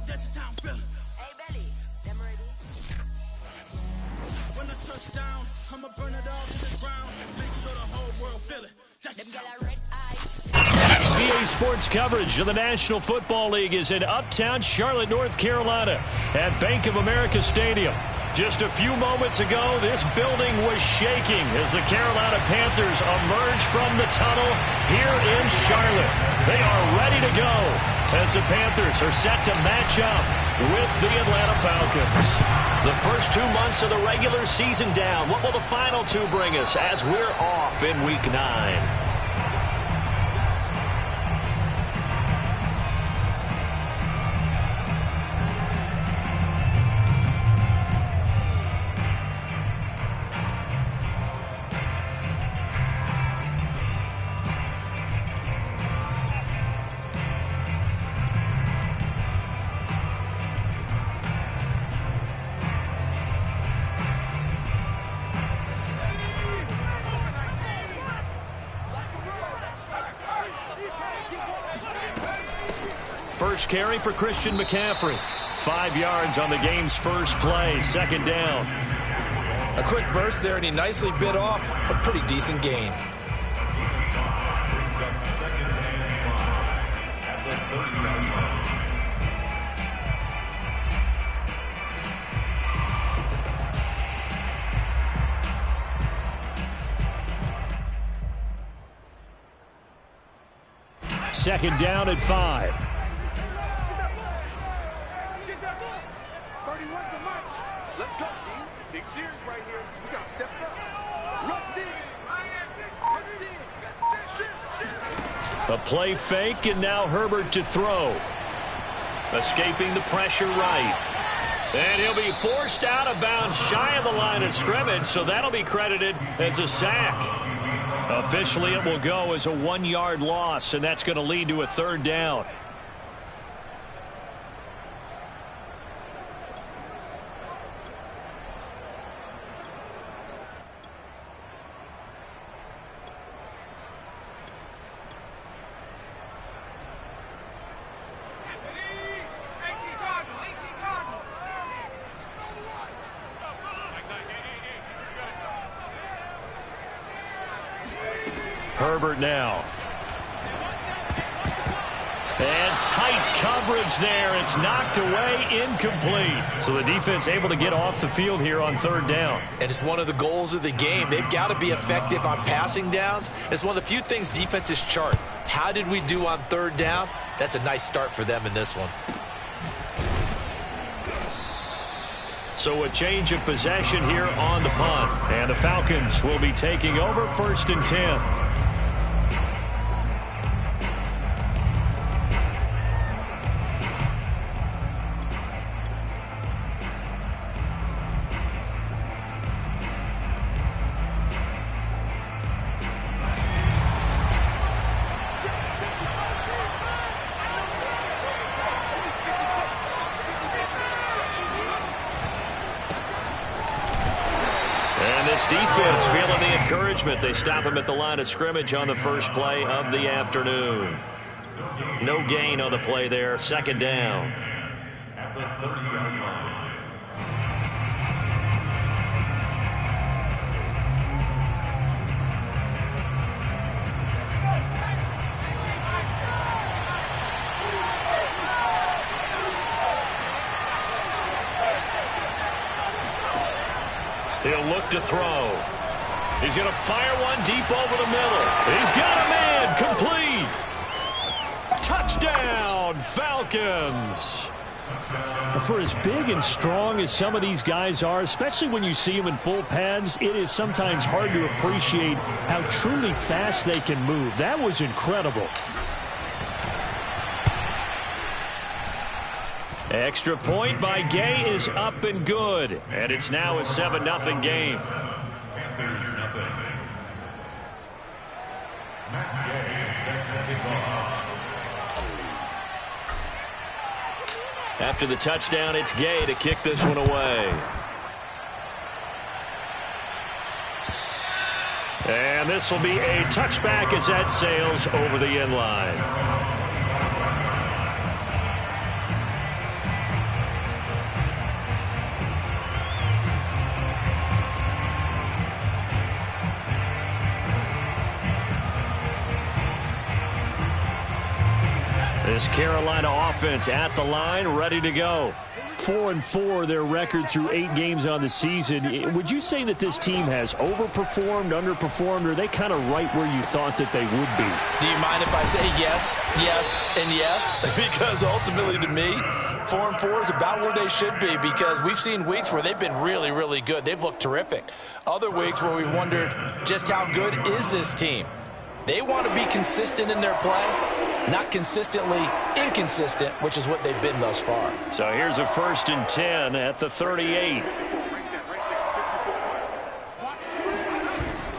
that's just how I'm feeling. Hey, Belly, them ready? When I touch down, I'ma burn it all to the ground. Make sure the whole world feel it. That's just how I'm feeling. BA Sports coverage of the National Football League is in uptown Charlotte, North Carolina at Bank of America Stadium. Just a few moments ago, this building was shaking as the Carolina Panthers emerge from the tunnel here in Charlotte. They are ready to go as the Panthers are set to match up with the Atlanta Falcons. The first 2 months of the regular season down. What will the final two bring us as we're off in Week 9? First carry for Christian McCaffrey. 5 yards on the game's first play, second down. A quick burst there, and he nicely bit off a pretty decent gain. Second down at 5. A play fake, and now Herbert to throw. Escaping the pressure right. And he'll be forced out of bounds shy of the line of scrimmage, so that'll be credited as a sack. Officially, it will go as a 1-yard loss, and that's going to lead to a third down. Herbert now. And tight coverage there. It's knocked away, incomplete. So the defense able to get off the field here on third down. And it's one of the goals of the game. They've got to be effective on passing downs. It's one of the few things defenses chart. How did we do on third down? That's a nice start for them in this one. So a change of possession here on the punt. And the Falcons will be taking over first and 10. Defense feeling the encouragement. They stop him at the line of scrimmage on the first play of the afternoon. No gain on the play there. Second down. At the 30-yard line. He'll look to throw. He's going to fire one deep over the middle. He's got a man. Complete. Touchdown, Falcons. For as big and strong as some of these guys are, especially when you see them in full pads, it is sometimes hard to appreciate how truly fast they can move. That was incredible. Extra point by Gay is up and good. And it's now a 7-0 game. Panthers nothing. Matt Gay is set to kick off. After the touchdown, it's Gay to kick this one away. And this will be a touchback as that sails over the end line. This Carolina offense at the line, ready to go. 4-4, their record through 8 games on the season. Would you say that this team has overperformed, underperformed, or are they kind of right where you thought that they would be? Do you mind if I say yes, yes, and yes? Because ultimately to me, 4-4 is about where they should be, because we've seen weeks where they've been really, really good. They've looked terrific. Other weeks where we've wondered just how good is this team. They want to be consistent in their play, not consistently inconsistent, which is what they've been thus far. So here's a 1st and 10 at the 38.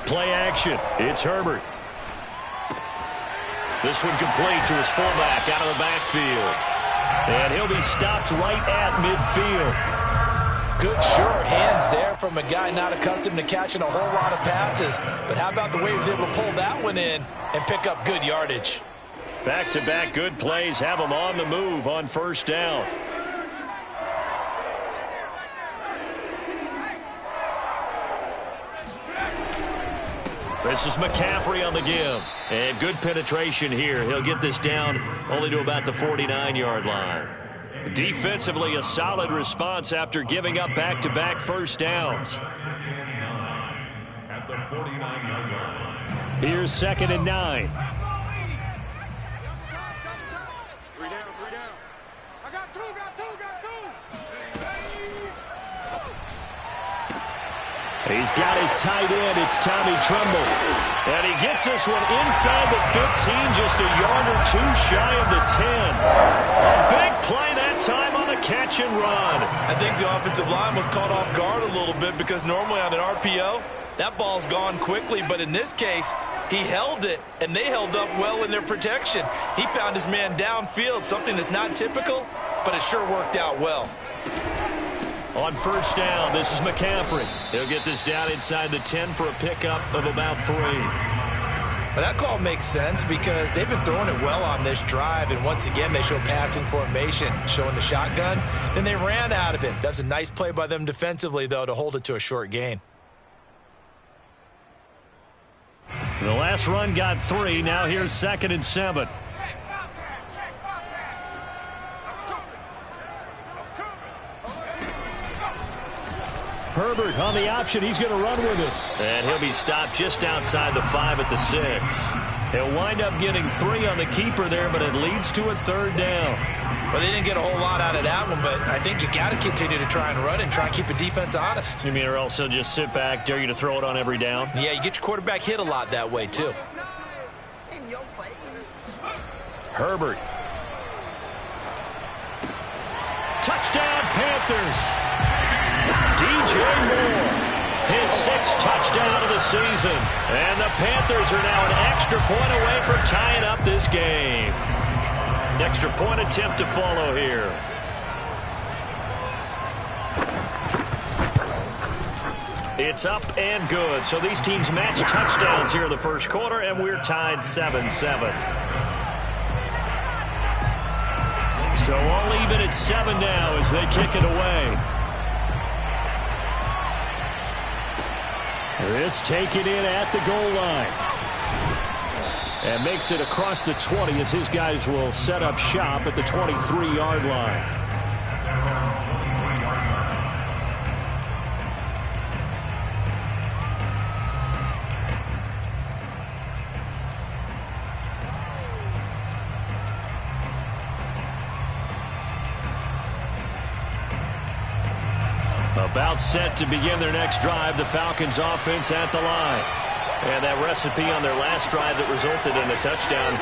Play action. It's Herbert. This one complete to his fullback out of the backfield. And he'll be stopped right at midfield. Good, sure hands there from a guy not accustomed to catching a whole lot of passes. But how about the way he was able to pull that one in and pick up good yardage? Back-to-back good plays have him on the move on 1st down. This is McCaffrey on the give. And good penetration here. He'll get this down only to about the 49-yard line. Defensively, a solid response after giving up back-to-back 1st downs. At the 49-yard line. Here's 2nd and 9. 3 down. I got two. He's got his tight end. It's Tommy Tremble. And he gets this one inside the 15, just a yard or two shy of the 10. A big play that time on a catch and run. I think the offensive line was caught off guard a little bit, because normally on an RPO, that ball's gone quickly. But in this case, he held it, and they held up well in their protection. He found his man downfield, something that's not typical, but it sure worked out well. On 1st down, this is McCaffrey. He'll get this down inside the 10 for a pickup of about 3. But that call makes sense, because they've been throwing it well on this drive, and once again they show passing formation, showing the shotgun. Then they ran out of it. That's a nice play by them defensively, though, to hold it to a short gain. The last run got 3. Now here's 2nd and 7. Herbert on the option. He's going to run with it. And he'll be stopped just outside the 5 at the 6. He'll wind up getting 3 on the keeper there, but it leads to a 3rd down. Well, they didn't get a whole lot out of that one, but I think you got to continue to try and run and try and keep the defense honest. You mean, or else he'll just sit back, dare you to throw it on every down? Yeah, you get your quarterback hit a lot that way, too. In your face. Herbert. Touchdown, Panthers. DJ Moore, his 6th touchdown of the season. And the Panthers are now an extra point away from tying up this game. Extra point attempt to follow here. It's up and good. So these teams match touchdowns here in the 1st quarter, and we're tied 7-7. So all even at 7 now as they kick it away. This taken in at the goal line. And makes it across the 20 as his guys will set up shop at the 23-yard line. About set to begin their next drive, the Falcons offense at the line. And that recipe on their last drive that resulted in a touchdown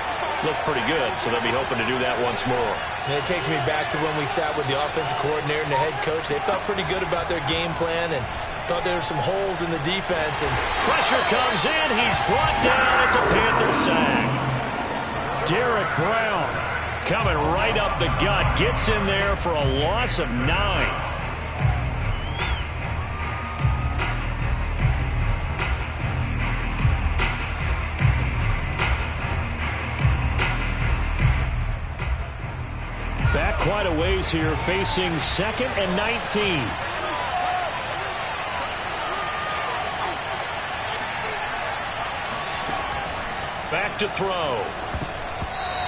looked pretty good, so they'll be hoping to do that once more. And it takes me back to when we sat with the offensive coordinator and the head coach. They felt pretty good about their game plan and thought there were some holes in the defense. And pressure comes in. He's brought down. It's a Panther sack. Derek Brown coming right up the gut. Gets in there for a loss of 9. Back quite a ways here, facing 2nd and 19. Back to throw.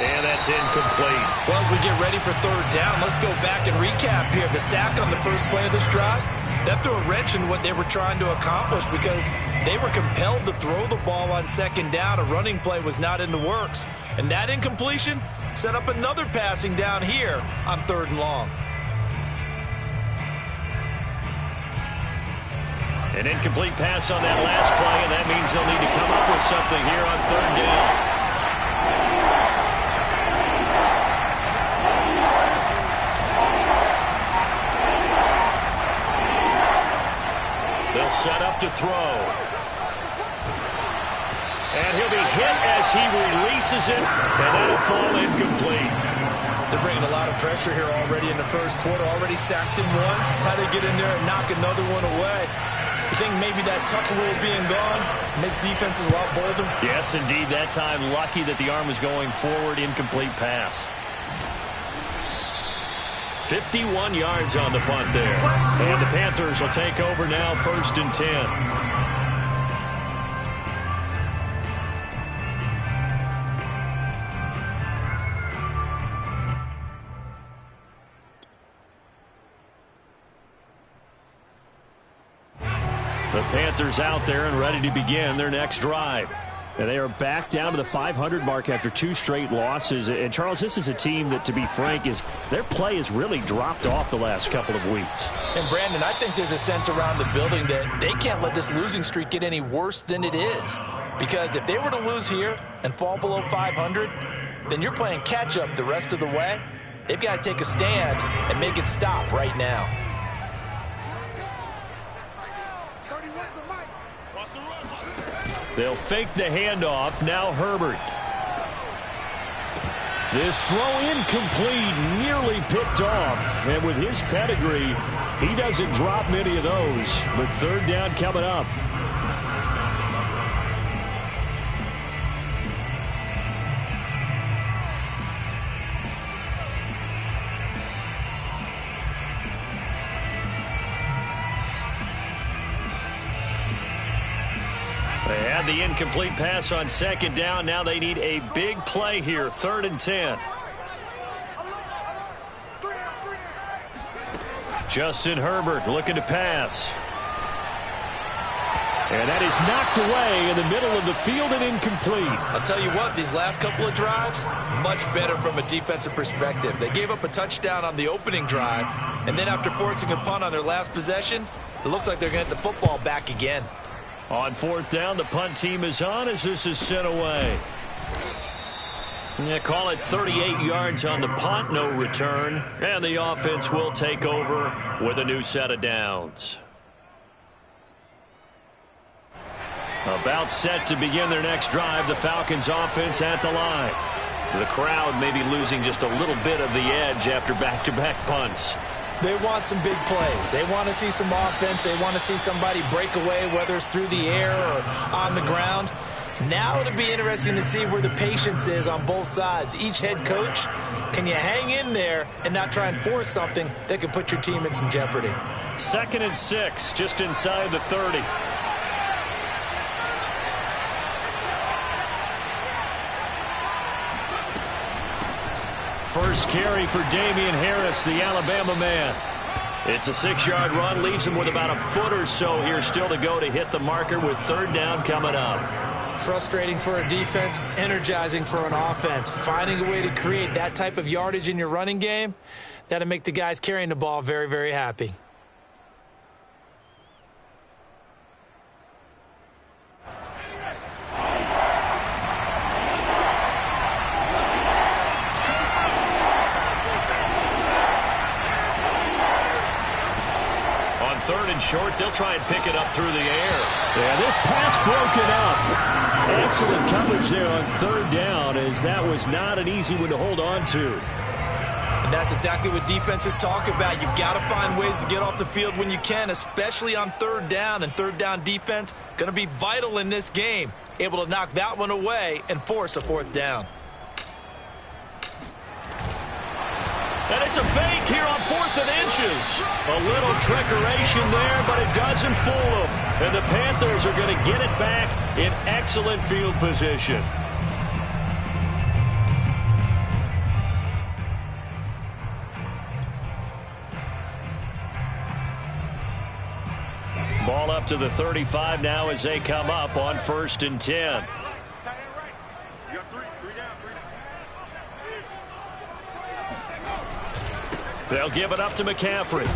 And that's incomplete. Well, as we get ready for third down, let's go back and recap here. The sack on the first play of this drive, that threw a wrench in what they were trying to accomplish because they were compelled to throw the ball on second down. A running play was not in the works. And that incompletion set up another passing down here on third and long. An incomplete pass on that last play, and that means they'll need to come up with something here on third down. They'll set up to throw. And he'll be hit as he releases it, and that'll fall incomplete. They're bringing a lot of pressure here already in the first quarter. Already sacked him once. How to get in there and knock another one away. You think maybe that tuck rule being gone makes defenses a lot bolder? Yes, indeed. That time, lucky that the arm was going forward. Incomplete pass. 51 yards on the punt there. And the Panthers will take over now, 1st and 10. The Panthers out there and ready to begin their next drive. And they are back down to the 500 mark after 2 straight losses. And, Charles, this is a team that, to be frank, their play has really dropped off the last couple of weeks. And, Brandon, I think there's a sense around the building that they can't let this losing streak get any worse than it is. Because if they were to lose here and fall below 500, then you're playing catch-up the rest of the way. They've got to take a stand and make it stop right now. They'll fake the handoff. Now Herbert. This throw incomplete, nearly picked off. And with his pedigree, he doesn't drop many of those. But third down coming up. They had the incomplete pass on second down. Now they need a big play here. 3rd and 10. Justin Herbert looking to pass. And that is knocked away in the middle of the field and incomplete. I'll tell you what, these last couple of drives, much better from a defensive perspective. They gave up a touchdown on the opening drive, and then after forcing a punt on their last possession, it looks like they're going to get the football back again. On 4th down, the punt team is on as this is sent away. Call it 38 yards on the punt, no return. And the offense will take over with a new set of downs. About set to begin their next drive, the Falcons offense at the line. The crowd may be losing just a little bit of the edge after back-to-back punts. They want some big plays. They want to see some offense. They want to see somebody break away, whether it's through the air or on the ground. Now it'll be interesting to see where the patience is on both sides. Each head coach, can you hang in there and not try and force something that could put your team in some jeopardy? 2nd and 6, just inside the 30. First carry for Damian Harris, the Alabama man. It's a 6-yard run, leaves him with about a foot or so here still to go to hit the marker with 3rd down coming up. Frustrating for a defense, energizing for an offense. Finding a way to create that type of yardage in your running game, that'll make the guys carrying the ball very, very happy. Third and short, they'll try and pick it up through the air. Yeah, this pass broken up. Excellent coverage there on 3rd down, as that was not an easy one to hold on to. And that's exactly what defenses talk about. You've got to find ways to get off the field when you can, especially on 3rd down. And 3rd down defense going to be vital in this game. Able to knock that one away and force a 4th down. And it's a fake here on 4th and inches. A little trickeration there, but it doesn't fool them. And the Panthers are going to get it back in excellent field position. ball up to the 35 now as they come up on 1st and 10. They'll give it up to McCaffrey.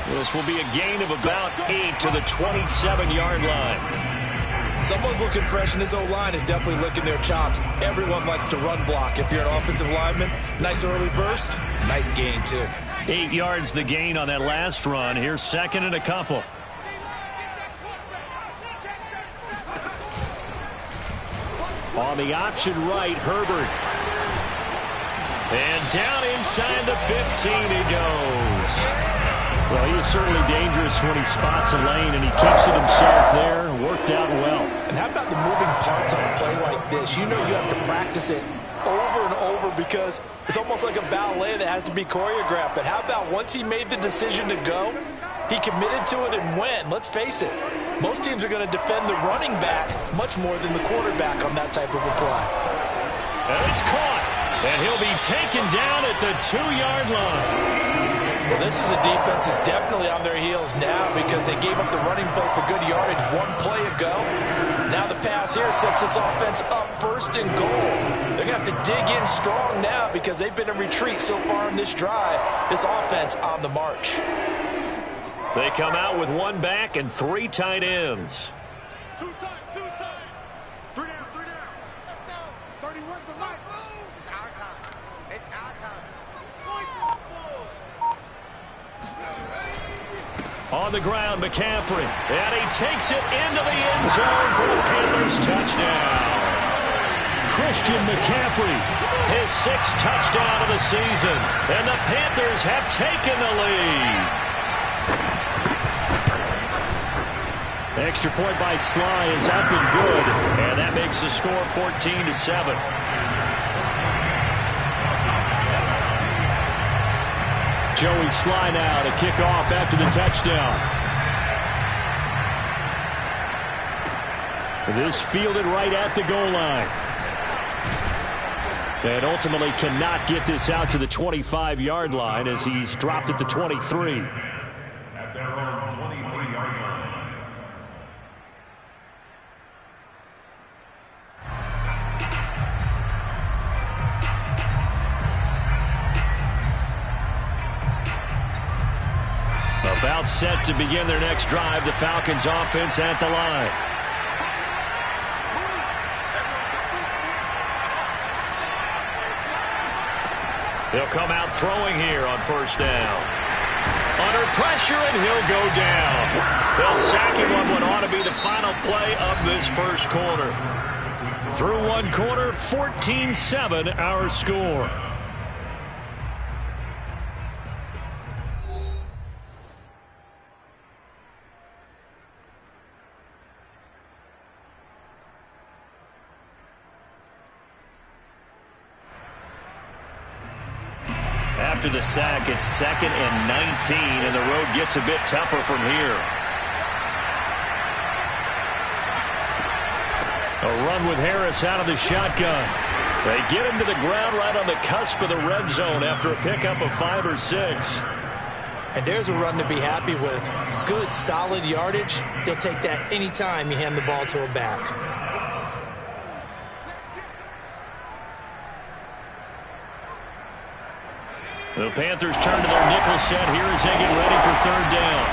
This will be a gain of about 8 to the 27-yard line. Someone's looking fresh, and his O-line is definitely licking their chops. Everyone likes to run block. If you're an offensive lineman, nice early burst, nice gain too. 8 yards the gain on that last run. Here's 2nd and a couple. On the option right, Herbert. And down inside the 15 he goes. Well, he is certainly dangerous when he spots a lane, and he keeps it himself there. Worked out well. And how about the moving parts on a play like this? You know you have to practice it over and over because it's almost like a ballet that has to be choreographed. But how about once he made the decision to go, he committed to it and went. Let's face it, most teams are going to defend the running back much more than the quarterback on that type of a play. And it's caught, and he'll be taken down at the 2-yard line. Well, this is a defense that's definitely on their heels now because they gave up the running play for good yardage one play ago. Now the pass here sets this offense up 1st and goal. They're going to have to dig in strong now because they've been in retreat so far in this drive. This offense on the march. They come out with 1 back and 3 tight ends. 2 times, 2 times. 3 down, 3 down. Let's go. 31's the light. It's our time. It's our time. On the ground, McCaffrey. And he takes it into the end zone for the Panthers touchdown. Christian McCaffrey, his 6th touchdown of the season. And the Panthers have taken the lead. Extra point by Sly is up and good. And that makes the score 14-7. Joey Sly now to kick off after the touchdown. This fielded right at the goal line. And ultimately cannot get this out to the 25-yard line as he's dropped at the 23. At their own 23-yard line. About set to begin their next drive, the Falcons offense at the line. They'll come out throwing here on 1st down. Under pressure, and he'll go down. They'll sack him on what ought to be the final play of this 1st quarter. Through 1 quarter, 14-7 our score. After the sack, it's 2nd and 19, and the road gets a bit tougher from here. A run with Harris out of the shotgun. They get him to the ground right on the cusp of the red zone after a pickup of 5 or 6. And there's a run to be happy with. Good, solid yardage. He'll take that anytime you hand the ball to a back. The Panthers turn to their nickel set here as they get ready for 3rd down.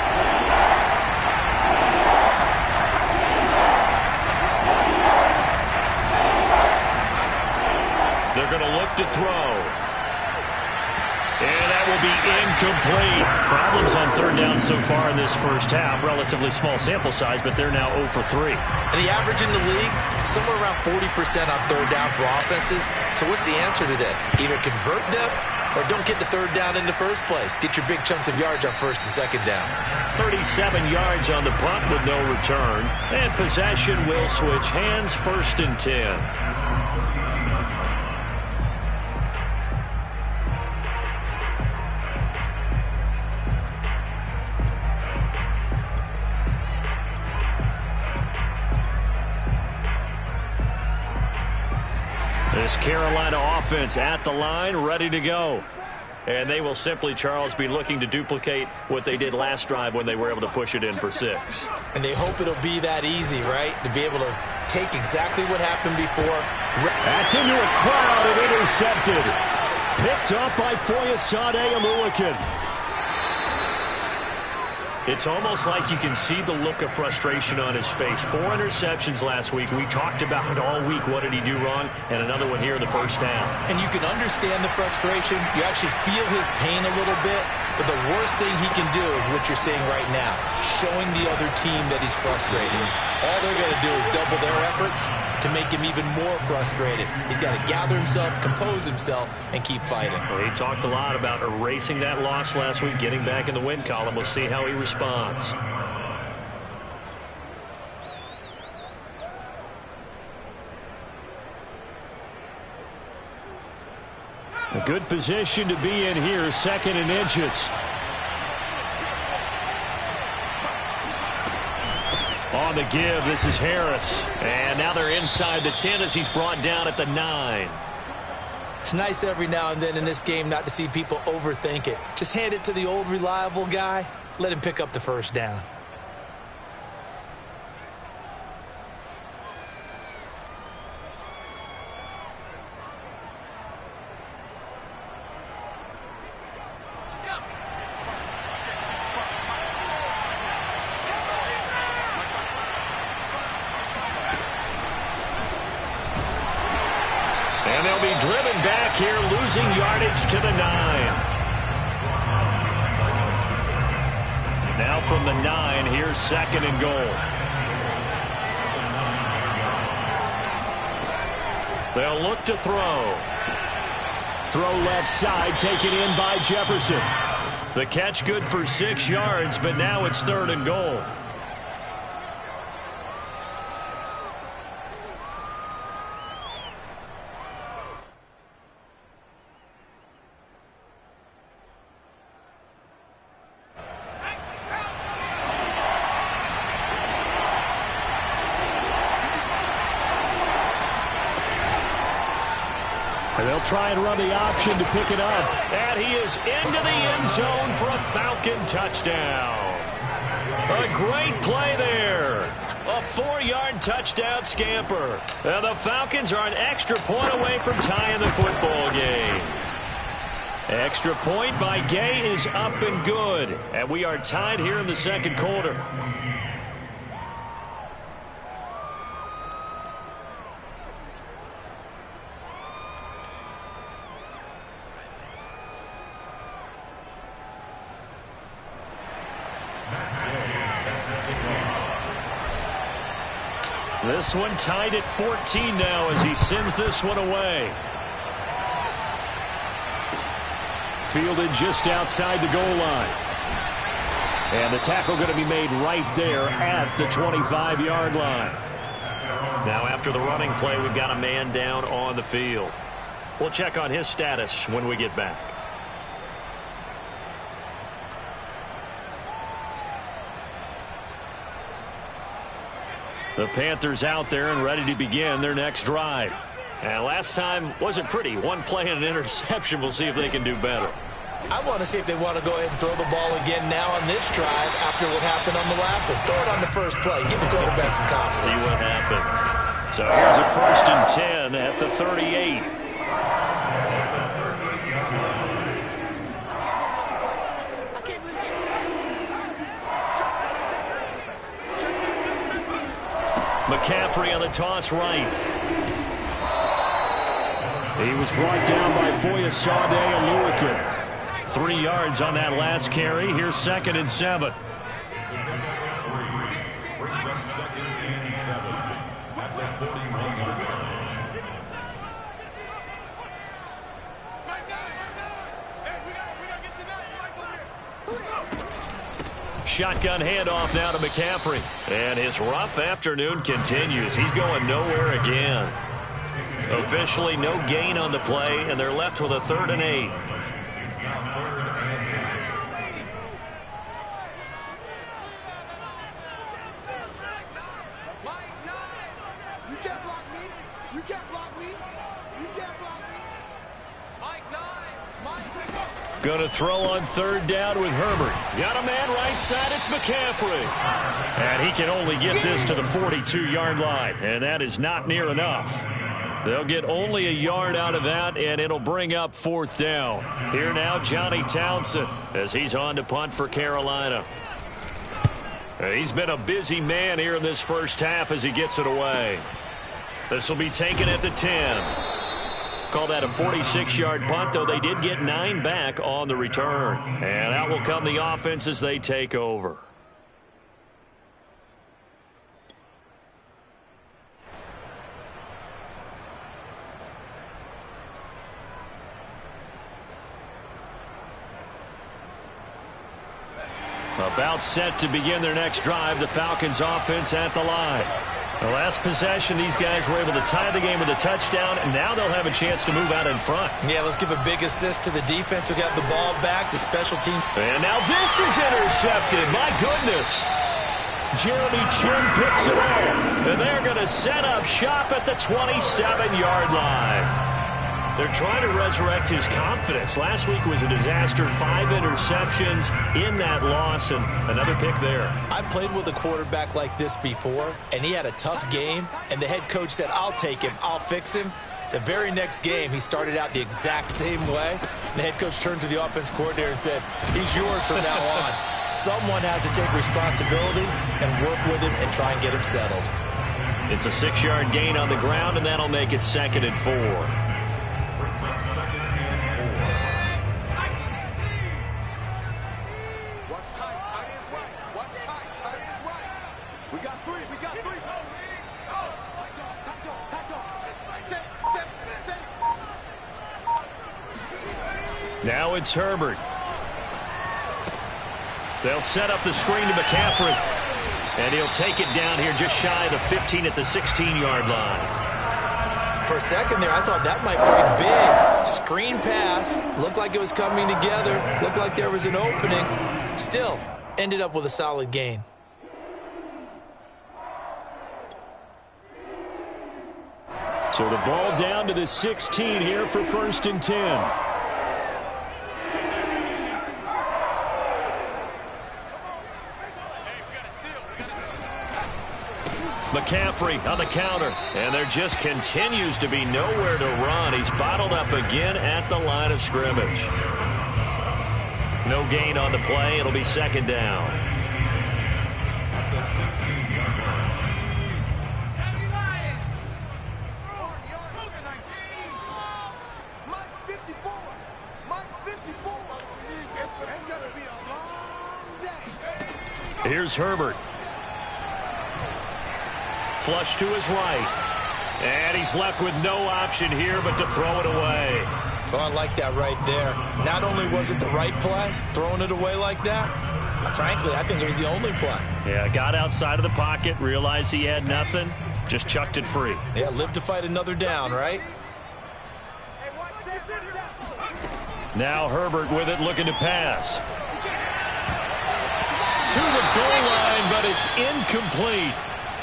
They're going to look to throw. And that will be incomplete. Problems on 3rd down so far in this 1st half. Relatively small sample size, but they're now 0 for 3. And the average in the league, somewhere around 40% on 3rd down for offenses. So what's the answer to this? Either convert them or don't get the 3rd down in the first place. Get your big chunks of yards on 1st and 2nd down. 37 yards on the punt with no return. And possession will switch hands, 1st and 10. This Carolina offense at the line, ready to go. And they will simply, Charles, be looking to duplicate what they did last drive when they were able to push it in for 6. And they hope it'll be that easy, right? To be able to take exactly what happened before. That's into a crowd and intercepted. Picked up by Foyesade Aluakin. It's almost like you can see the look of frustration on his face. 4 interceptions last week. We talked about it all week. What did he do wrong? And another one here in the first half. And you can understand the frustration. You actually feel his pain a little bit. But the worst thing he can do is what you're seeing right now, showing the other team that he's frustrated. All they're going to do is double their efforts to make him even more frustrated. He's got to gather himself, compose himself, and keep fighting. Well, he talked a lot about erasing that loss last week, getting back in the win column. We'll see how he responds. A good position to be in here, 2nd and inches. On the give, this is Harris. And now they're inside the 10 as he's brought down at the 9. It's nice every now and then in this game not to see people overthink it. Just hand it to the old reliable guy. Let him pick up the first down. And they'll be driven back here, losing yardage to the 9. Now from the 9, here's 2nd and goal. They'll look to throw. Throw left side, taken in by Jefferson. The catch good for 6 yards, but now it's 3rd and goal. And they'll try and run the option to pick it up. And he is into the end zone for a Falcon touchdown. A great play there. A 4-yard touchdown scamper. And the Falcons are an extra point away from tying the football game. Extra point by Gay is up and good. And we are tied here in the 2nd quarter. This one tied at 14 now as he sends this one away. Fielded just outside the goal line. And the tackle going to be made right there at the 25-yard line. Now after the running play, we've got a man down on the field. We'll check on his status when we get back. The Panthers out there and ready to begin their next drive. And last time wasn't pretty. 1 play and an interception. We'll see if they can do better. I want to see if they want to go ahead and throw the ball again now on this drive after what happened on the last one. Throw it on the first play. Give the quarterback some confidence. See what happens. So here's a 1st and 10 at the 38. McCaffrey on the toss right. He was brought down by Foyesade Aluakin. 3 yards on that last carry. Here's 2nd and 7. Brings up 2nd and 7 at the 41-yard line. Shotgun handoff now to McCaffrey. And his rough afternoon continues. He's going nowhere again. Officially no gain on the play, and they're left with a 3rd and 8. It's now 3rd and 8. You can't block me. You can't block me. You can't block me. Mike 9. Mike. Going to throw on third down with Herbert. Got a man right side. It's McCaffrey. And he can only get this to the 42-yard line. And that is not near enough. They'll get only a yard out of that, and it'll bring up fourth down. Here now, Johnny Townsend, as he's on to punt for Carolina. He's been a busy man here in this first half as he gets it away. This will be taken at the 10. Call that a 46-yard punt, though they did get 9 back on the return. And out will come the offense as they take over. About set to begin their next drive, the Falcons offense at the line. The last possession, these guys were able to tie the game with a touchdown, and now they'll have a chance to move out in front. Yeah, let's give a big assist to the defense who got the ball back, the special team. And now this is intercepted. My goodness. Jeremy Chin picks it up, and they're going to set up shop at the 27-yard line. They're trying to resurrect his confidence. Last week was a disaster. 5 interceptions in that loss, and another pick there. I've played with a quarterback like this before, and he had a tough game, and the head coach said, I'll take him, I'll fix him. The very next game, he started out the exact same way. And the head coach turned to the offense coordinator and said, he's yours from now on. Someone has to take responsibility and work with him and try and get him settled. It's a 6-yard gain on the ground, and that'll make it 2nd and 4. Now it's Herbert. They'll set up the screen to McCaffrey. And he'll take it down here just shy of the 15 at the 16-yard line. For a second there, I thought that might be big. Screen pass. Looked like it was coming together. Looked like there was an opening. Still, ended up with a solid gain. So the ball down to the 16 here for 1st and 10. McCaffrey on the counter, and there just continues to be nowhere to run. He's bottled up again at the line of scrimmage. No gain on the play. It'll be 2nd down. The 16-yard line. Mike 54. Mike 54. It's going to be a long day. Here's Herbert. Flush to his right. And he's left with no option here but to throw it away. Oh, I like that right there. Not only was it the right play, throwing it away like that, frankly, I think it was the only play. Yeah, got outside of the pocket, realized he had nothing, just chucked it free. Yeah, live to fight another down, right? Now Herbert with it, looking to pass. To the goal line, but it's incomplete.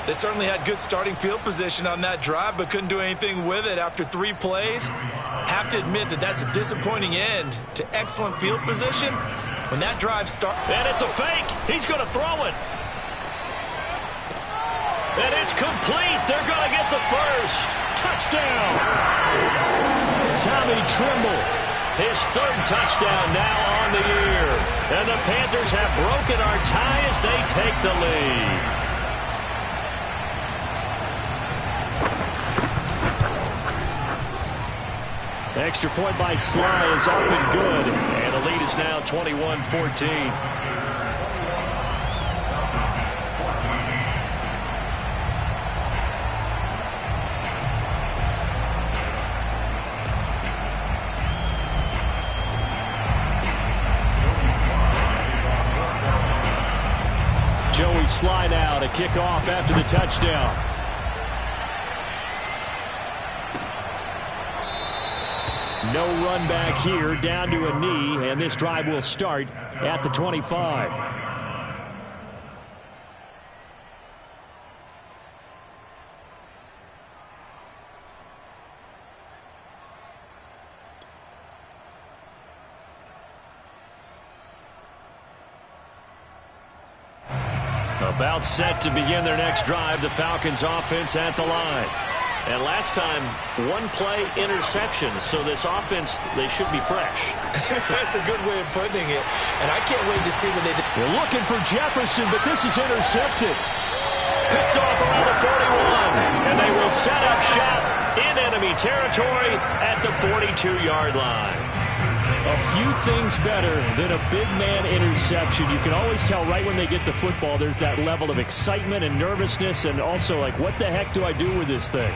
They certainly had good starting field position on that drive, but couldn't do anything with it after 3 plays. Have to admit that that's a disappointing end to excellent field position when that drive starts. And it's a fake. He's going to throw it. And it's complete. They're going to get the first. Touchdown. Tommy Trimble, his 3rd touchdown now on the year. And the Panthers have broken our tie as they take the lead. Extra point by Sly is up and good. And the lead is now 21-14. Joey Sly now to kick off after the touchdown. No run back here, down to a knee, and this drive will start at the 25. About set to begin their next drive. The Falcons offense at the line. And last time, one play interception. So this offense, they should be fresh. That's a good way of putting it. And I can't wait to see what they do. They're looking for Jefferson, but this is intercepted. Picked off around the 41. And they will set up shop in enemy territory at the 42-yard line. A few things better than a big man interception. You can always tell right when they get the football, there's that level of excitement and nervousness, and also like, what the heck do I do with this thing?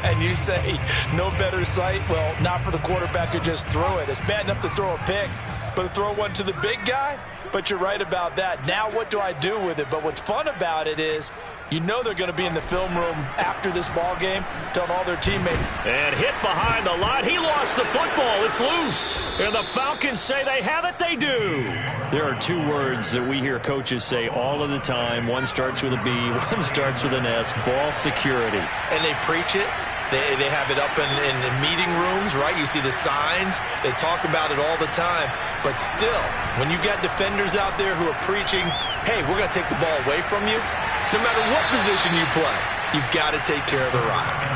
And you say no better sight? Well, not for the quarterback who just threw it. It's bad enough to throw a pick, but to throw one to the big guy? But you're right about that. Now what do I do with it? But what's fun about it is you know they're going to be in the film room after this ball game telling all their teammates. And hit behind the line. He lost the football. It's loose. And the Falcons say they have it. They do. There are two words that we hear coaches say all of the time. One starts with a B. One starts with an S. Ball security. And they preach it. They have it up in meeting rooms, right? You see the signs. They talk about it all the time. But still, when you got defenders out there who are preaching, hey, we're going to take the ball away from you, no matter what position you play, you've got to take care of the rock.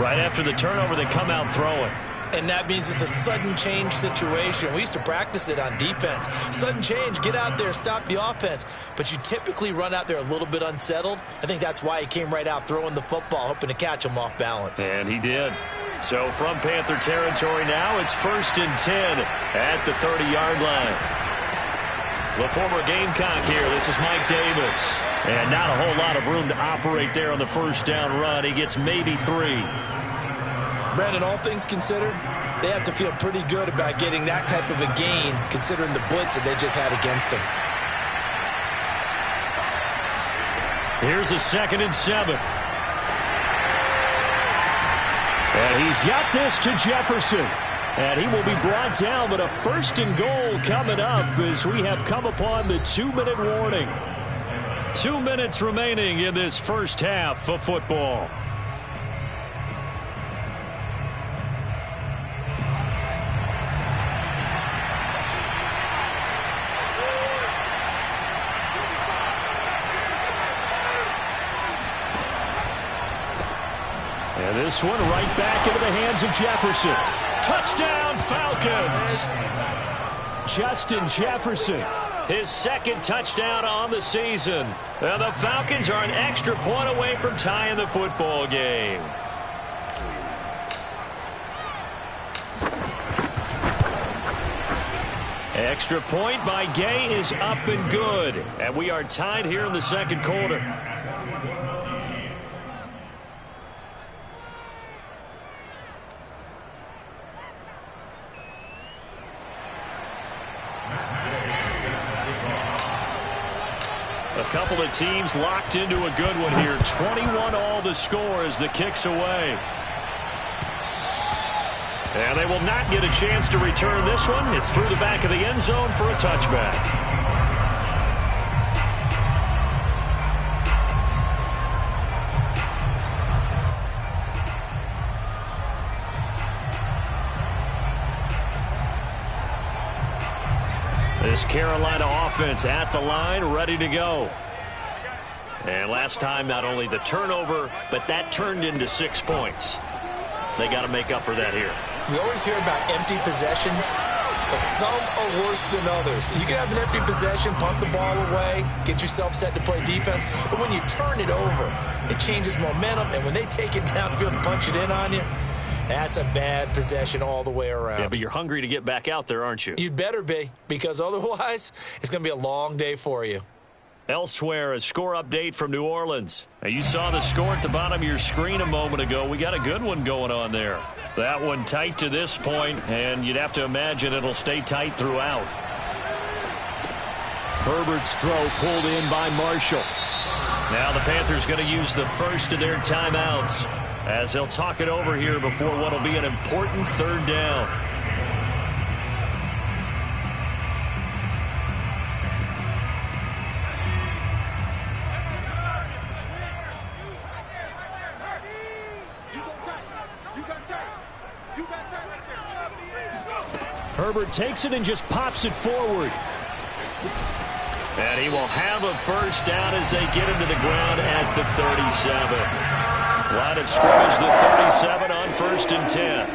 Right after the turnover, they come out throwing. And that means it's a sudden change situation. We used to practice it on defense. Sudden change, get out there, stop the offense. But you typically run out there a little bit unsettled. I think that's why he came right out throwing the football, hoping to catch him off balance. And he did. So from Panther territory now, it's 1st and 10 at the 30-yard line. The former Gamecock here. This is Mike Davis. And not a whole lot of room to operate there on the first down run. He gets maybe 3. Brandon, all things considered, they have to feel pretty good about getting that type of a gain considering the blitz that they just had against them. Here's a 2nd and 7. And he's got this to Jefferson. And he will be brought down, but a 1st and goal coming up as we have come upon the 2-minute warning. 2 minutes remaining in this first half of football. And this one right back into the hands of Jefferson. Touchdown, Falcons! Justin Jefferson. His 2nd touchdown on the season. And the Falcons are an extra point away from tying the football game. Extra point by Gay is up and good. And we are tied here in the 2nd quarter. A couple of teams locked into a good one here. 21 all the score as the kick's away. And they will not get a chance to return this one. It's through the back of the end zone for a touchback. This Carolina offense at the line, ready to go. And last time, not only the turnover, but that turned into 6 points. They got to make up for that here. We always hear about empty possessions, but some are worse than others. You can have an empty possession, pump the ball away, get yourself set to play defense, but when you turn it over, it changes momentum, and when they take it downfield and punch it in on you, that's a bad possession all the way around. Yeah, but you're hungry to get back out there, aren't you? You'd better be, because otherwise it's going to be a long day for you. Elsewhere, a score update from New Orleans. Now, you saw the score at the bottom of your screen a moment ago. We got a good one going on there. That one tight to this point, and you'd have to imagine it'll stay tight throughout. Herbert's throw pulled in by Marshall. Now the Panthers going to use the first of their timeouts as they'll talk it over here before what will be an important 3rd down. Herbert takes it and just pops it forward. And he will have a first down as they get him to the ground at the 37. Line of scrimmage, the 37 on 1st and 10.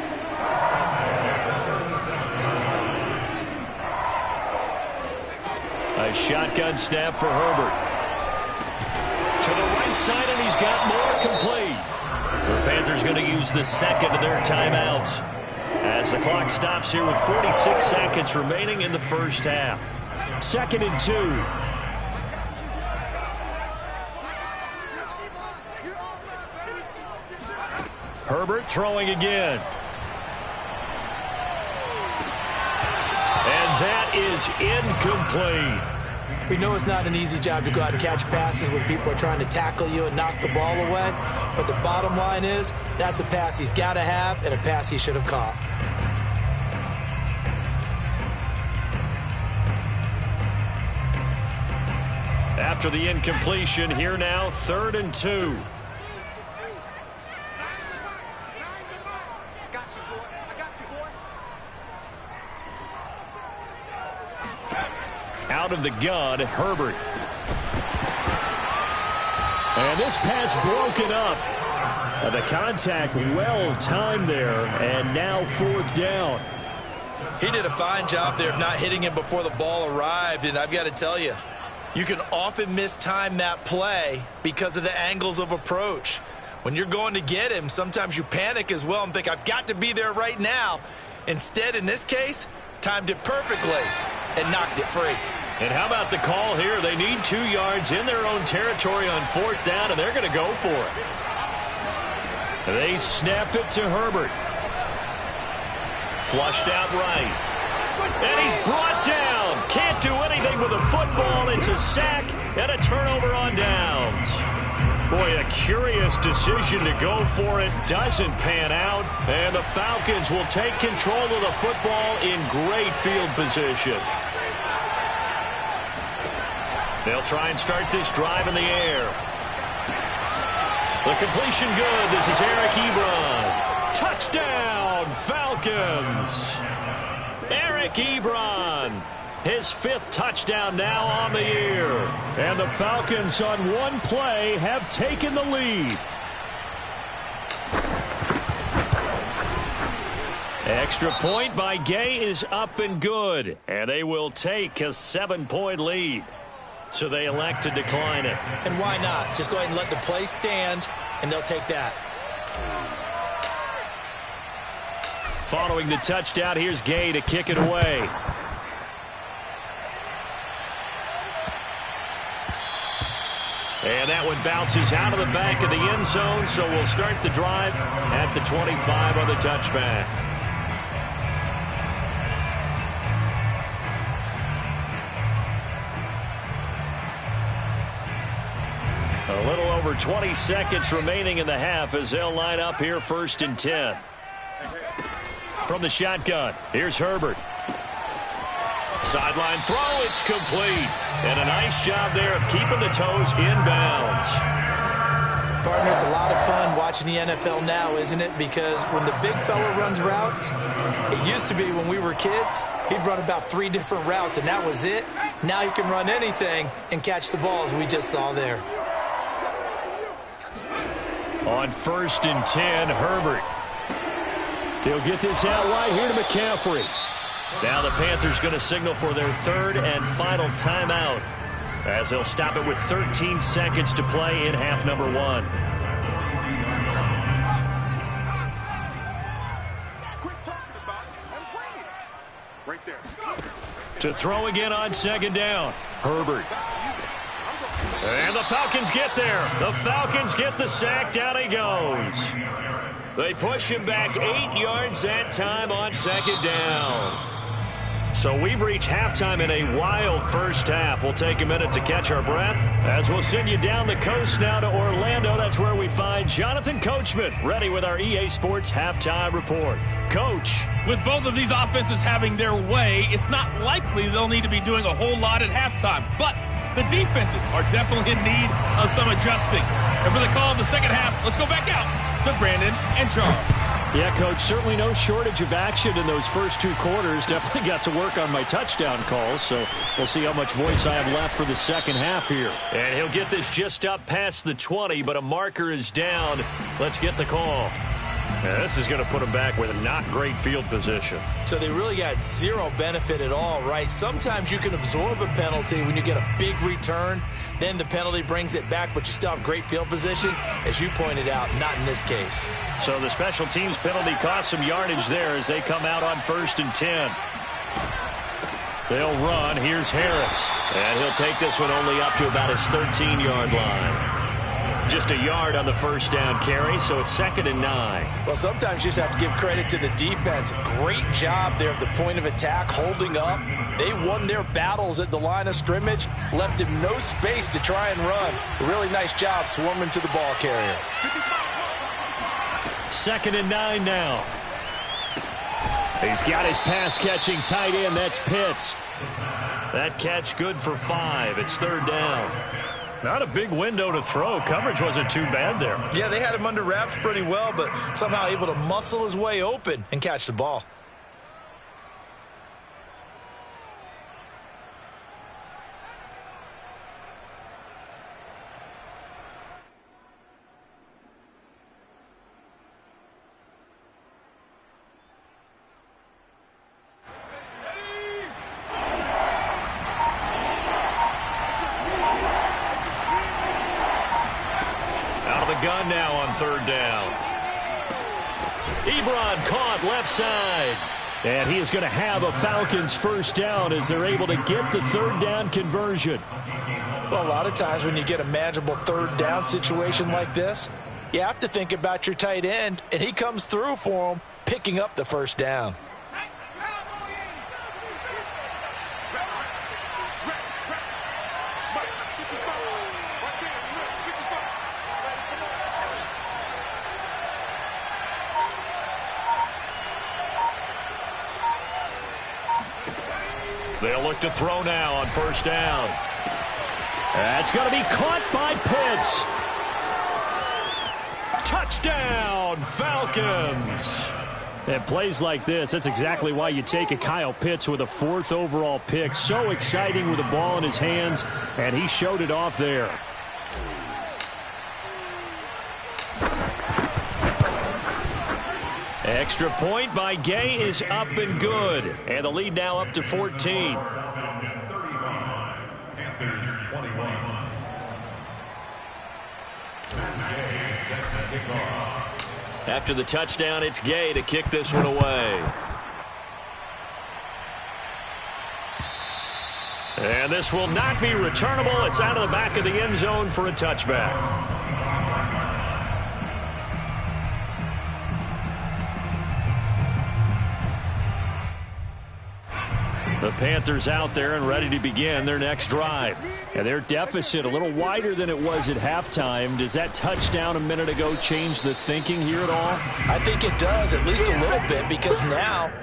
A shotgun snap for Herbert. To the right side, and he's got more complete. The Panthers going to use the second of their timeouts as the clock stops here with 46 seconds remaining in the first half. 2nd and 2. Herbert throwing again. And that is incomplete. We know it's not an easy job to go out and catch passes when people are trying to tackle you and knock the ball away. But the bottom line is, that's a pass he's got to have and a pass he should have caught. After the incompletion, here now, 3rd and 2. Out of the gun, Herbert. And this pass broken up. The contact well timed there, and now 4th down. He did a fine job there of not hitting him before the ball arrived, and I've got to tell you, you can often mistime that play because of the angles of approach. When you're going to get him, sometimes you panic as well and think, I've got to be there right now. Instead, in this case, timed it perfectly and knocked it free. And how about the call here? They need 2 yards in their own territory on 4th down, and they're going to go for it. They snap it to Herbert. Flushed out right. And he's brought down. Can't do anything with the football. It's a sack and a turnover on downs. Boy, a curious decision to go for it. Doesn't pan out. And the Falcons will take control of the football in great field position. They'll try and start this drive in the air. The completion good. This is Eric Ebron. Touchdown, Falcons. Eric Ebron. His 5th touchdown now on the year. And the Falcons on one play have taken the lead. Extra point by Gay is up and good. And they will take a 7-point lead. So they elect to decline it. And why not? Just go ahead and let the play stand, and they'll take that. Following the touchdown, here's Gay to kick it away. And that one bounces out of the back of the end zone, so we'll start the drive at the 25 on the touchback. A little over 20 seconds remaining in the half as they'll line up here 1st and 10. From the shotgun, here's Herbert. Sideline throw, it's complete. And a nice job there of keeping the toes inbounds. Partner, it's a lot of fun watching the NFL now, isn't it? Because when the big fella runs routes, it used to be when we were kids, he'd run about 3 different routes, and that was it. Now he can run anything and catch the ball, as we just saw there. On 1st and 10, Herbert. He'll get this out right here to McCaffrey. Now the Panthers going to signal for their 3rd and final timeout as they'll stop it with 13 seconds to play in half number 1. Right there. To throw again on 2nd down, Herbert. And the Falcons get there. The Falcons get the sack. Down he goes. They push him back 8 yards that time on 2nd down. So we've reached halftime in a wild first half. We'll take a minute to catch our breath as we'll send you down the coast now to Orlando. That's where we find Jonathan Coachman ready with our EA Sports Halftime Report. Coach. With both of these offenses having their way, it's not likely they'll need to be doing a whole lot at halftime. But the defenses are definitely in need of some adjusting. And for the call of the second half, let's go back out to Brandon and Charles. Yeah, Coach, certainly no shortage of action in those first 2 quarters. Definitely got to work on my touchdown calls, so we'll see how much voice I have left for the second half here. And he'll get this just up past the 20, but a marker is down. Let's get the call. Yeah, this is going to put them back with a not great field position. So they really got zero benefit at all, right? Sometimes you can absorb a penalty when you get a big return. Then the penalty brings it back, but you still have great field position. As you pointed out, not in this case. So the special teams penalty cost some yardage there as they come out on 1st and 10. They'll run. Here's Harris. And he'll take this one only up to about his 13-yard line. Just a yard on the first down carry, so it's 2nd and 9. Well, sometimes you just have to give credit to the defense. Great job there at the point of attack, holding up. They won their battles at the line of scrimmage, left him no space to try and run. A really nice job swarming to the ball carrier. 2nd and 9 now. He's got his pass-catching tight end. That's Pitts. That catch good for 5. It's 3rd down. Not a big window to throw. Coverage wasn't too bad there. Yeah, they had him under wraps pretty well, but somehow able to muscle his way open and catch the ball. Gun now on 3rd down. Ebron caught left side. And he is going to have a Falcons first down as they're able to get the 3rd down conversion. Well, a lot of times when you get a manageable 3rd down situation like this, you have to think about your tight end, and he comes through for him, picking up the first down. They'll look to throw now on 1st down. That's going to be caught by Pitts. Touchdown, Falcons. And plays like this, that's exactly why you take a Kyle Pitts with a 4th overall pick. So exciting with the ball in his hands, and he showed it off there. Extra point by Gay is up and good. And the lead now up to 14. 35, Panthers 21. Gay sets the kickoff. After the touchdown, it's Gay to kick this one away. And this will not be returnable. It's out of the back of the end zone for a touchback. The Panthers out there and ready to begin their next drive. And their deficit a little wider than it was at halftime. Does that touchdown a minute ago change the thinking here at all? I think it does, at least a little bit, because now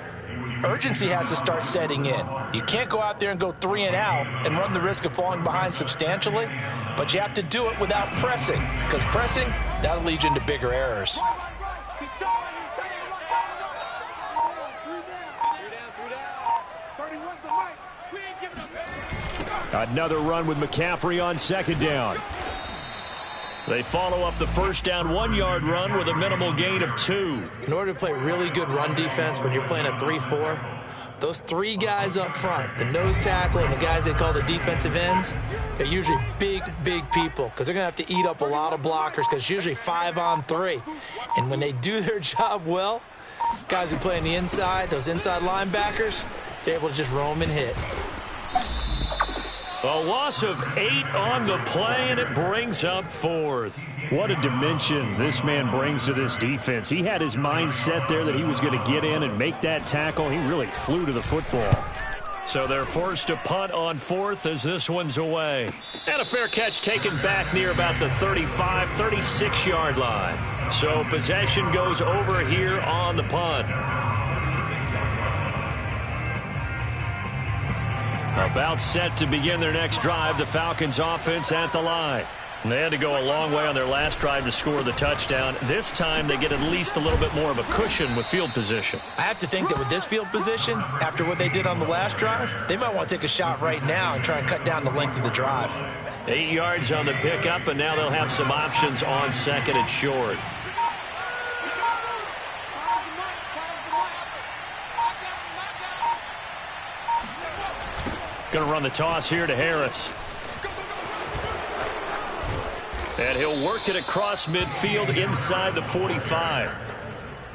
urgency has to start setting in. You can't go out there and go 3 and out and run the risk of falling behind substantially, but you have to do it without pressing, because pressing, that'll lead you into bigger errors. Another run with McCaffrey on 2nd down. They follow up the first down 1-yard run with a minimal gain of 2. In order to play really good run defense when you're playing a 3-4, those 3 guys up front, the nose tackle and the guys they call the defensive ends, they're usually big people because they're going to have to eat up a lot of blockers because it's usually 5-on-3. And when they do their job well, guys who play on the inside, those inside linebackers, they're able to just roam and hit. A loss of 8 on the play, and it brings up 4th. What a dimension this man brings to this defense. He had his mind set there that he was going to get in and make that tackle. He really flew to the football. So they're forced to punt on 4th as this one's away. And a fair catch taken back near about the 35, 36-yard line. So possession goes over here on the punt. About set to begin their next drive, the Falcons offense at the line. They had to go a long way on their last drive to score the touchdown. This time they get at least a little bit more of a cushion with field position. I have to think that with this field position, after what they did on the last drive, they might want to take a shot right now and try and cut down the length of the drive. 8 yards on the pickup, and now they'll have some options on second and short. Going to run the toss here to Harris. And he'll work it across midfield inside the 45.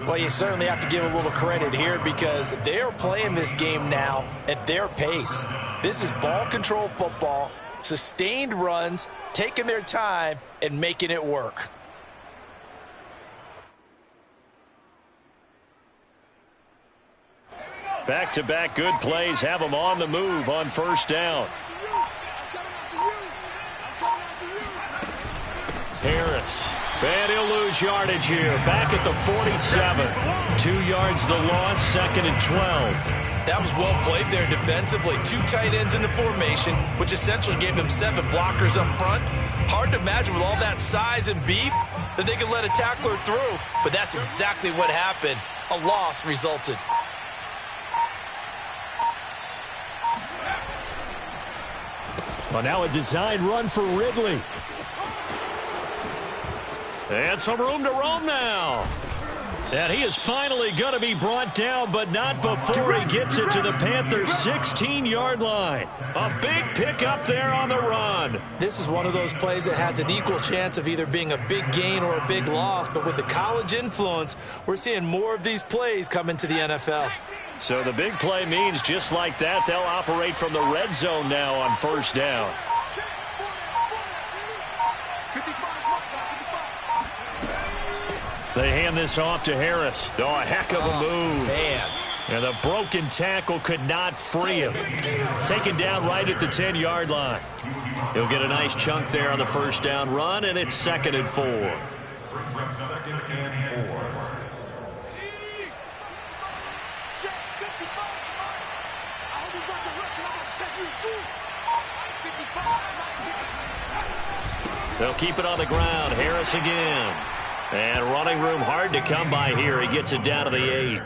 Well, you certainly have to give a little credit here because they are playing this game now at their pace. This is ball control football, sustained runs, taking their time, and making it work. Back-to-back good plays have them on the move on first down. Harris. And he'll lose yardage here. Back at the 47. 2 yards the loss, second and 12. That was well played there defensively. 2 tight ends in the formation, which essentially gave them 7 blockers up front. Hard to imagine with all that size and beef that they could let a tackler through. But that's exactly what happened. A loss resulted. Well, now a design run for Ridley. And some room to roam now. And he is finally going to be brought down, but not before he gets it to the Panthers' 16-yard line. A big pickup there on the run. This is one of those plays that has an equal chance of either being a big gain or a big loss, but with the college influence, we're seeing more of these plays come into the NFL. So the big play means just like that, they'll operate from the red zone now on first down. They hand this off to Harris. Oh, a heck of a move. Man. And the broken tackle could not free him. Taken down right at the 10-yard line. He'll get a nice chunk there on the first down run, and it's second and 4. Brings up second and 4. They'll keep it on the ground. Harris again. And running room hard to come by here. He gets it down to the 8.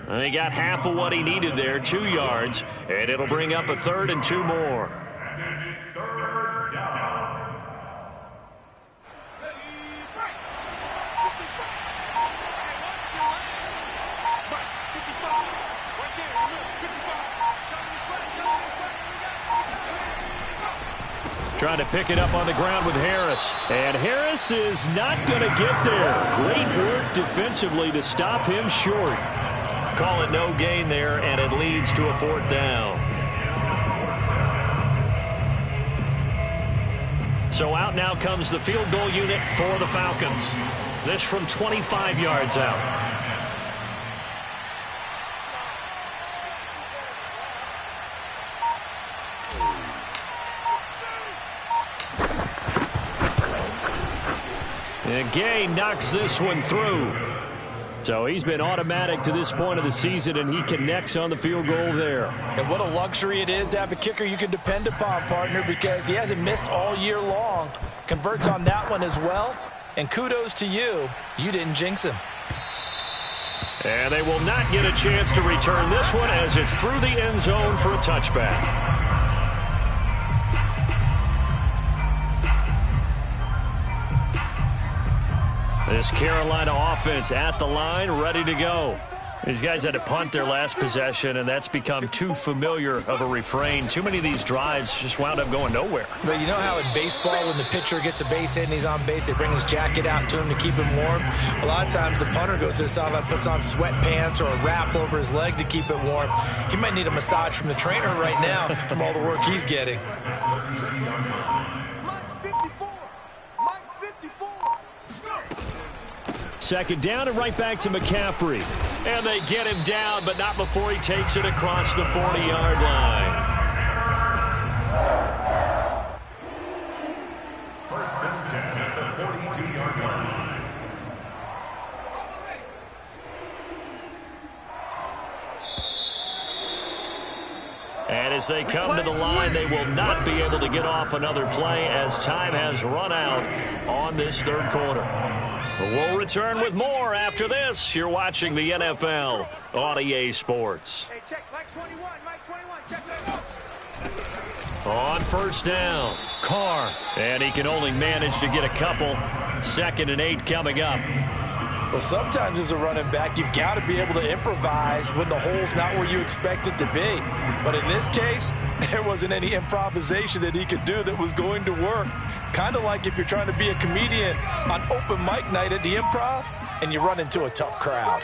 And he got half of what he needed there, 2 yards. And it'll bring up a third and 2 more. It's third down. Trying to pick it up on the ground with Harris. And Harris is not going to get there. Great work defensively to stop him short. Call it no gain there, and it leads to a 4th down. So out now comes the field goal unit for the Falcons. This from 25 yards out. And Gay knocks this one through. So he's been automatic to this point of the season, and he connects on the field goal there. And what a luxury it is to have a kicker you can depend upon, partner, because he hasn't missed all year long. Converts on that one as well. And kudos to you. You didn't jinx him. And they will not get a chance to return this one as it's through the end zone for a touchback. This Carolina offense at the line, ready to go. These guys had to punt their last possession, and that's become too familiar of a refrain. Too many of these drives just wound up going nowhere. But you know how in baseball, when the pitcher gets a base hit and he's on base, they bring his jacket out to him to keep him warm? A lot of times the punter goes to the sideline, puts on sweatpants or a wrap over his leg to keep it warm. He might need a massage from the trainer right now from all the work he's getting. Second down and right back to McCaffrey. And they get him down, but not before he takes it across the 40-yard line. First and 10 at the 42-yard line. And As they come to the line, they will not be able to get off another play as time has run out on this third quarter. We'll return with more after this. You're watching the NFL on EA Sports. Hey, check, Mike 21, Mike 21, check that. On first down, Carr. And he can only manage to get a couple. 2nd and 8 coming up. Well, sometimes as a running back, you've got to be able to improvise when the hole's not where you expect it to be. But in this case, there wasn't any improvisation that he could do that was going to work. Kind of like if you're trying to be a comedian on open mic night at the Improv and you run into a tough crowd.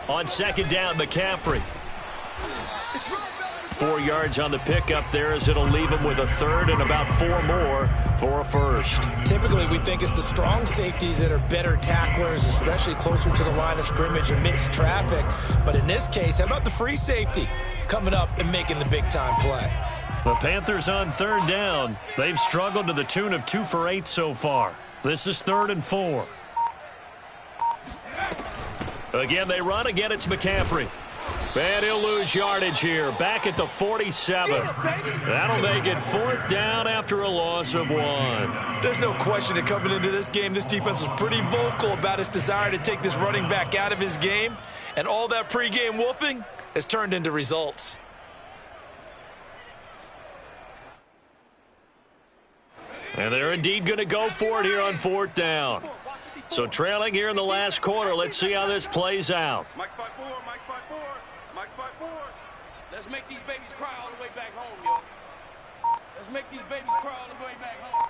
On 2nd down, McCaffrey. 4 yards on the pickup there as it'll leave him with a 3rd and about 4 more for a 1st. Typically, we think it's the strong safeties that are better tacklers, especially closer to the line of scrimmage amidst traffic. But in this case, how about the free safety coming up and making the big-time play? The Panthers on 3rd down. They've struggled to the tune of 2 for 8 so far. This is 3rd and 4. Again, they run. Again, it's McCaffrey. And he'll lose yardage here. Back at the 47. That'll make it 4th down after a loss of 1. There's no question that coming into this game, this defense was pretty vocal about its desire to take this running back out of his game. And all that pregame wolfing has turned into results. And they're indeed going to go for it here on 4th down. So trailing here in the last quarter. Let's see how this plays out. Mike's 5-4, Mike's 5-4, Mike's 5-4. Let's make these babies cry all the way back home, yo. Let's make these babies cry all the way back home.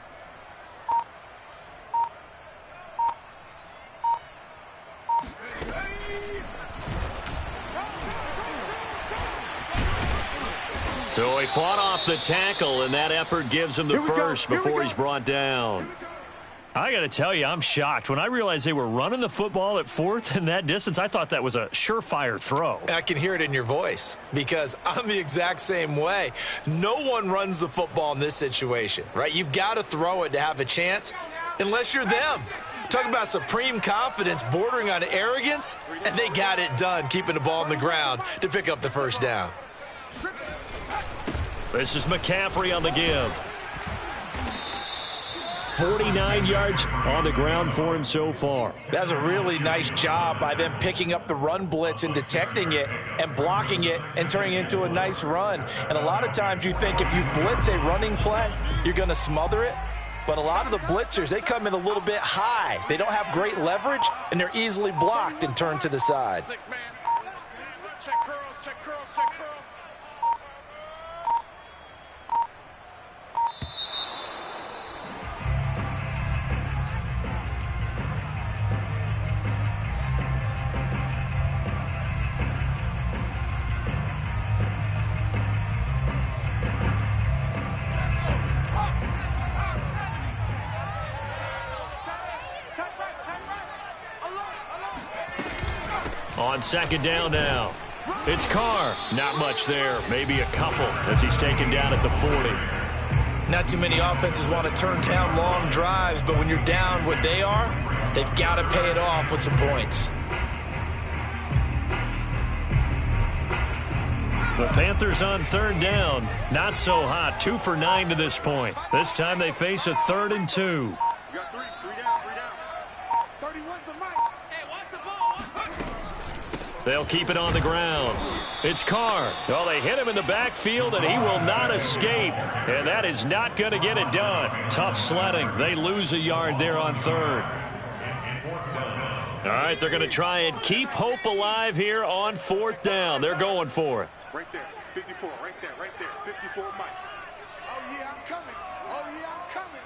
So he fought off the tackle, and that effort gives him the first before he's brought down. I got to tell you, I'm shocked. When I realized they were running the football at 4th in that distance, I thought that was a surefire throw. I can hear it in your voice because I'm the exact same way. No one runs the football in this situation, right? You've got to throw it to have a chance unless you're them. Talk about supreme confidence bordering on arrogance, and they got it done, keeping the ball on the ground to pick up the first down. This is McCaffrey on the give. 49 yards on the ground for him so far. That's a really nice job by them picking up the run blitz and detecting it and blocking it and turning it into a nice run. And a lot of times you think if you blitz a running play, you're going to smother it. But a lot of the blitzers, they come in a little bit high. They don't have great leverage, and they're easily blocked and turned to the side. 6-man. Check curls, check curls, check curls. On 2nd down now. It's Carr. Not much there. Maybe a couple as he's taken down at the 40. Not too many offenses want to turn down long drives, but when you're down what they are, they've got to pay it off with some points. The Panthers on 3rd down. Not so hot. 2 for 9 to this point. This time they face a 3rd and 2. You got 3 down. 31's the mic. Hey, watch the ball. They'll keep it on the ground. It's Carr. Well, they hit him in the backfield, and he will not escape. And that is not going to get it done. Tough sledding. They lose a yard there on 3rd. All right, they're going to try and keep hope alive here on 4th down. They're going for it. Right there, 54, right there, 54 Mike. Oh, yeah, I'm coming. Oh, yeah, I'm coming.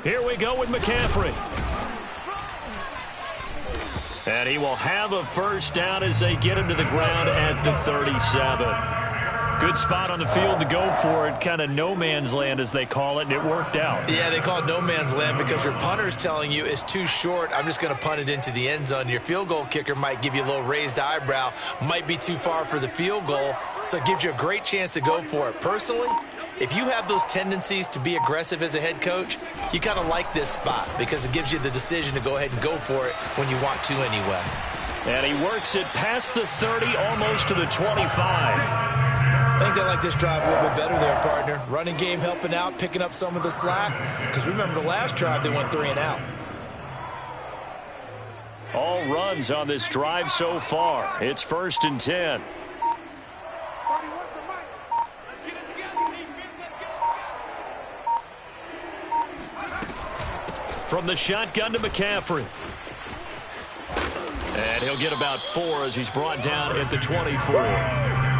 Here we go with McCaffrey. And he will have a first down as they get him to the ground at the 37. Good spot on the field to go for it, kind of no man's land as they call it, and it worked out. Yeah, they call it no man's land because your punter is telling you it's too short. I'm just going to punt it into the end zone. Your field goal kicker might give you a little raised eyebrow, might be too far for the field goal, so it gives you a great chance to go for it. Personally, if you have those tendencies to be aggressive as a head coach, you kind of like this spot because it gives you the decision to go ahead and go for it when you want to anyway. And he works it past the 30, almost to the 25. I think they like this drive a little bit better there, partner. Running game helping out, picking up some of the slack. Because remember the last drive, they went 3 and out. All runs on this drive so far. It's 1st and 10. From the shotgun to McCaffrey. And he'll get about 4 as he's brought down at the 24.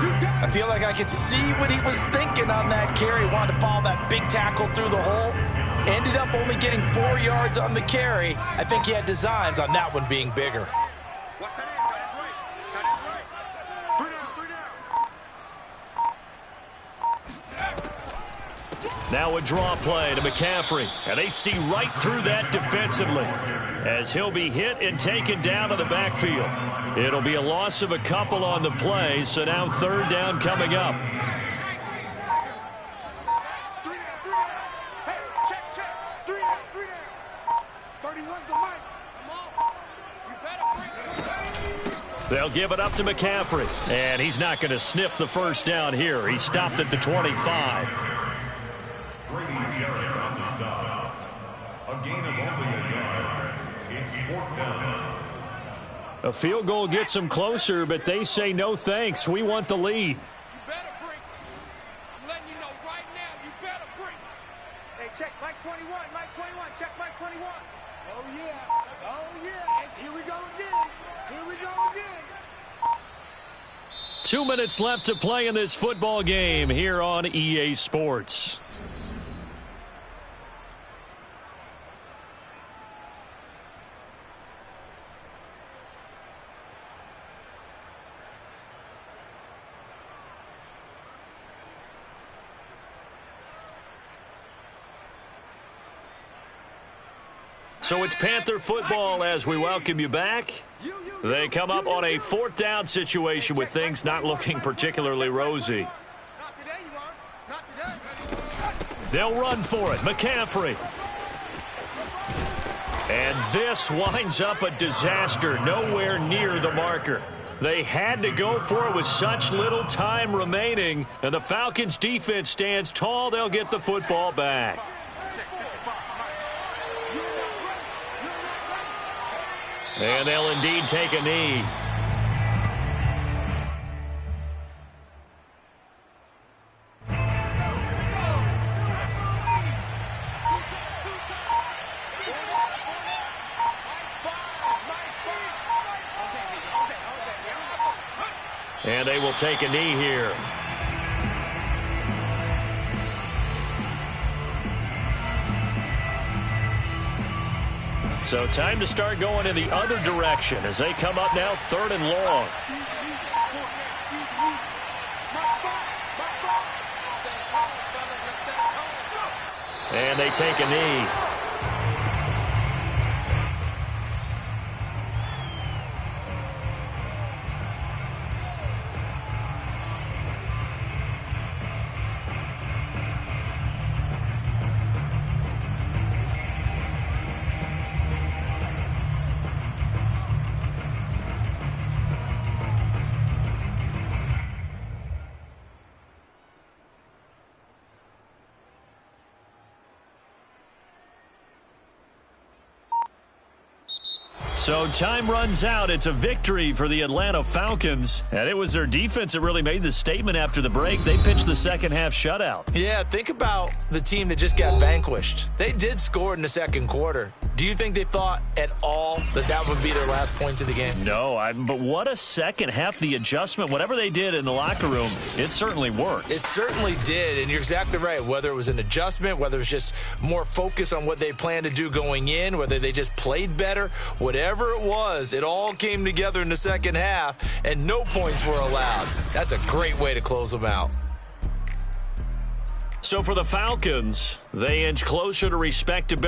I feel like I could see what he was thinking on that carry. Wanted to follow that big tackle through the hole. Ended up only getting 4 yards on the carry. I think he had designs on that one being bigger. Now a draw play to McCaffrey. And they see right through that defensively as he'll be hit and taken down to the backfield. It'll be a loss of a couple on the play, so now 3rd down coming up. They'll give it up to McCaffrey. And he's not going to sniff the 1st down here. He stopped at the 25. Brady Jarrett on the stop. A gain of only a yard. It's 4th down. A field goal gets them closer, but they say no thanks. We want the lead. You better break. I'm letting you know right now, you better break. Hey, check Mike 21, Mike 21, check Mike 21. Oh, yeah, and here we go again. Here we go again. 2 minutes left to play in this football game here on EA Sports. So it's Panther football as we welcome you back. They come up on a 4th down situation with things not looking particularly rosy. Not today, you are. Not today. They'll run for it. McCaffrey. And this winds up a disaster, nowhere near the marker. They had to go for it with such little time remaining, and the Falcons defense stands tall. They'll get the football back. And they'll indeed take a knee. And they will take a knee here. So time to start going in the other direction as they come up now 3rd and long. And they take a knee. So time runs out. It's a victory for the Atlanta Falcons. And it was their defense that really made the statement after the break. They pitched the second half shutout. Yeah, think about the team that just got vanquished. They did score in the 2nd quarter. Do you think they thought at all that that would be their last points of the game? No, but what a second half. The adjustment, whatever they did in the locker room, it certainly worked. It certainly did, and you're exactly right. Whether it was an adjustment, whether it was just more focus on what they planned to do going in, whether they just played better, whatever it was, it all came together in the second half, and no points were allowed. That's a great way to close them out. So for the Falcons, they inch closer to respectability.